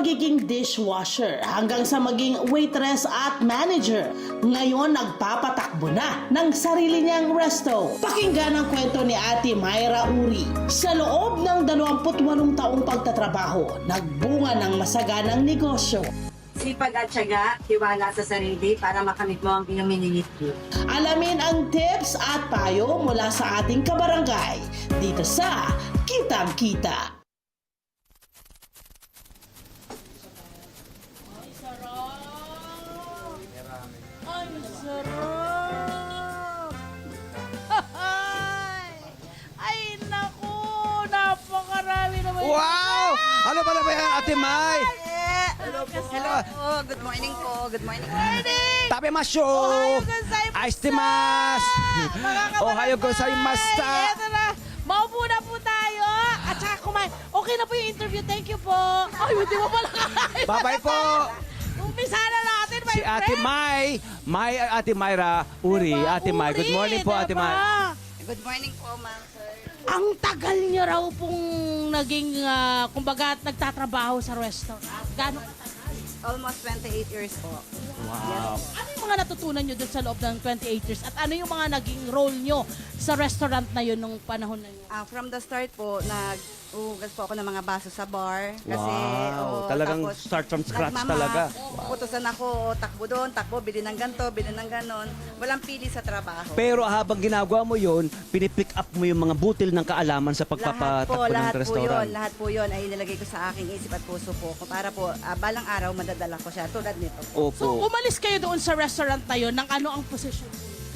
pagiging dishwasher hanggang sa maging waitress at manager. Ngayon nagpapatakbo na ng sarili niyang resto. Pakinggan ang kwento ni Ate Myra Uri. Sa loob ng 28 taong pagtatrabaho, nagbunga ng masaganang negosyo. Sipag at tiyaga, tiwala sa sarili para makamit mo ang iyong minilitid. Alamin ang tips at payo mula sa ating kabarangay dito sa Kitang Kita. Ay, sarap! Ay, sarap! Ay, naku! Napakarami naman. Wow! Ano pala ba yan, Ate May? Hello po. Good morning po. Good morning. Tabe masyo! Aiztimasu! Ohayo gozaimasu! Eto na! Maupo na po tayo! At saka kumain. Okay na po yung interview. Thank you po. Ay, hindi mo pala kain. Bye-bye po! Umpisa na natin, my Si Ate friend. May, Ate Myra Uri. Ate May, good morning po, Ate May. Good morning po, ma'am, sir. Ang tagal niyo raw pong naging, kumbaga, nagtatrabaho sa restaurant. Gano'ng katagal? Almost 28 years po. Wow. Ano yung mga natutunan nyo dun sa loob ng 28 years? At ano yung mga naging role nyo sa restaurant na yun nung panahon na yun? From the start po, nag-ugas po ako ng mga baso sa bar. Kasi, Wow. Talagang tapos, start from scratch nagmama, talaga. Putusan ako, takbo doon, takbo, bili ng ganto, bili ng ganon. Walang pili sa trabaho. Pero habang ginagawa mo yun, pinipick up mo yung mga butil ng kaalaman sa pagpapatakbo ng restaurant. Lahat po yun ay nilagay ko sa aking isip at puso po. Para po, balang araw madadala ko siya tulad nito. So, Opo. umalis kayo doon sa restaurant na yun, ng ano ang posisyon?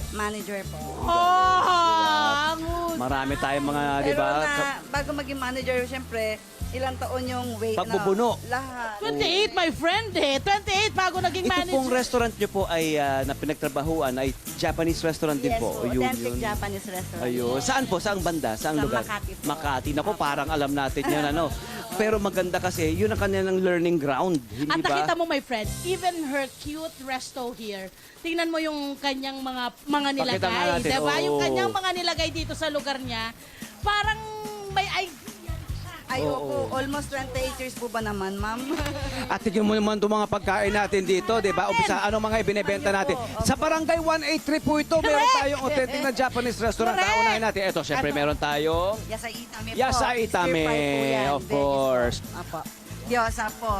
Manager po. Oh, ang husay. Marami tayong mga, di Pero ba? bago maging manager, syempre, ilang taon yung wait Pagbubuno. lahat. 28, my friend eh. 28 bago naging Ito manager. pong restaurant nyo po ay na pinagtrabahuan ay Japanese restaurant din Yes po. po, authentic Japanese restaurant. Ayun. Saan po? Saang banda? Saang Sa lugar? Makati po. Makati. Naku, parang alam natin yan, ano. Pero maganda kasi, yun ang kanilang learning ground. Hindi At ba? nakita mo, my friend, even her cute resto here, tingnan mo yung kanyang mga Pakita nga nilagay. natin, Diba? Yung oo. kanyang mga nilagay dito sa lugar niya, parang may idea siya. Ay, Oo. opo, almost 28 years po ba naman, ma'am? At tignan mo naman itong mga pagkain natin dito, di ba? Umpisa, ano mga ibinebenta natin? Sa Barangay 183 po ito, meron Correct. tayong authentic na Japanese restaurant. Correct. Naunahin natin. Ito, syempre, Ito. meron tayong Yasa Itame po. Yasa Itame, Stir fry po yan. of course. Apo. Gyoza po.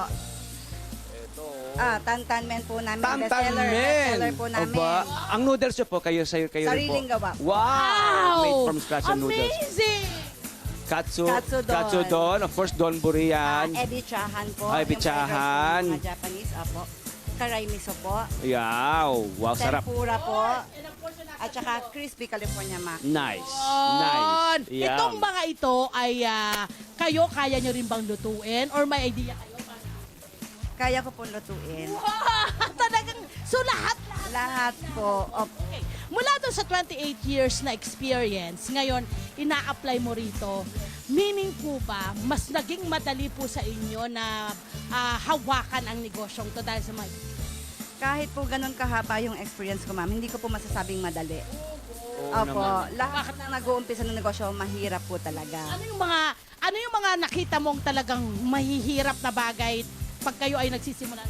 Tantan men po namin. Tantan Bestseller men! po namin. Aba, ang noodles nyo po, kayo rin po. Sariling gawa. Wow! Made from scratch ang noodles. Amazing! Katsudon, of course, donburi yan. Ebichahan po. Ay, yung ebichahan. fried rice po ng mga Japanese, apo. Karay miso po. Wow, sarap. Tempura po. At saka crispy California mac. Nice. On. Nice. Yum. Itong mga ito ay kayo, kaya nyo rin bang lutuin? Or may idea kayo? Kaya ko pong lutuin. Wow! Talagang, so lahat. Lahat po. Okay. Mula doon sa 28 years na experience, ngayon, ina-apply mo rito, meaning po ba, mas naging madali po sa inyo na hawakan ang negosyong to dahil sa mga... Kahit po ganun kahaba yung experience ko, ma'am, hindi ko po masasabing madali. Oo Opo, naman. lahat ng nag-uumpisa ng negosyo, mahirap po talaga. Ano yung mga nakita mong talagang mahihirap na bagay pag kayo ay nagsisimula?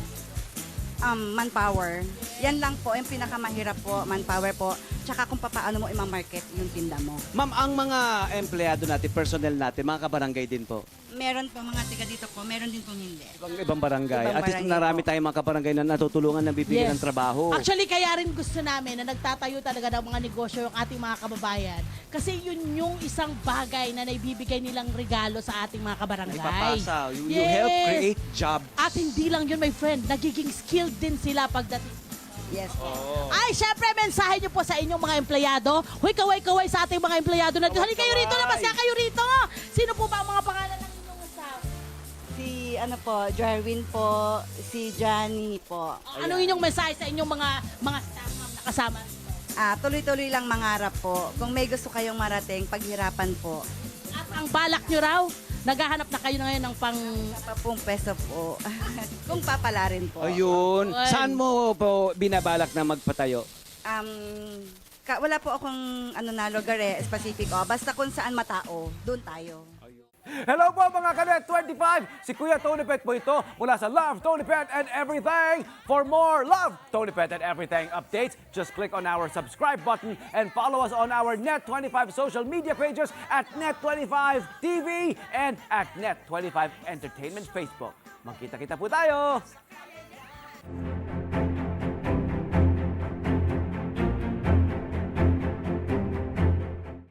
Manpower. Yan lang po, yung pinakamahirap po, manpower po. Tsaka kung paano mo i-market yung tinda mo. Ma'am, ang mga empleyado natin, personnel natin, mga kabarangay din po. Meron po mga tiga dito po, meron din pong hindi. Ibang barangay. Ibang At least barangay narami po. tayong mga kabarangay na natutulungan ng bibigyan ng trabaho. Actually, kaya rin gusto namin na nagtatayo talaga ng mga negosyo yung ating mga kababayan. Kasi yun yung isang bagay na naibibigay nilang regalo sa ating mga kabarangay. Ipapasa. You help create jobs. At hindi lang yun, my friend. Nagiging skilled din sila pagdating. Yes po. Ay, syempre, mensahe nyo po sa inyong mga empleyado. Huy, kaway-kaway sa ating mga empleyado na Halika kayo rito, labas nga kayo rito. Sino po ba ang mga pangalan ng inyong staff? Si Jarwin po, si Johnny po. Anong inyong mensahe sa inyong mga staff, ma'am, na kasama? Tuloy-tuloy lang mangarap po. Kung may gusto kayong marating, paghirapan po. At ang balak nyo raw, naghahanap na kayo ngayon ng pang... Pa pong peso po. Kung papala rin po. Ayun. Ay. Saan mo po binabalak na magpatayo? Wala po akong lugar specific. Basta kung saan matao, doon tayo. Hello po mga Kanet 25! Si Kuya Tony Pet po ito mula sa Love, Tony Pet and Everything. For more Love, Tony Pet and Everything updates, just click on our subscribe button and follow us on our Net25 social media pages at Net25 TV and at Net25 Entertainment Facebook. Magkita-kita po tayo!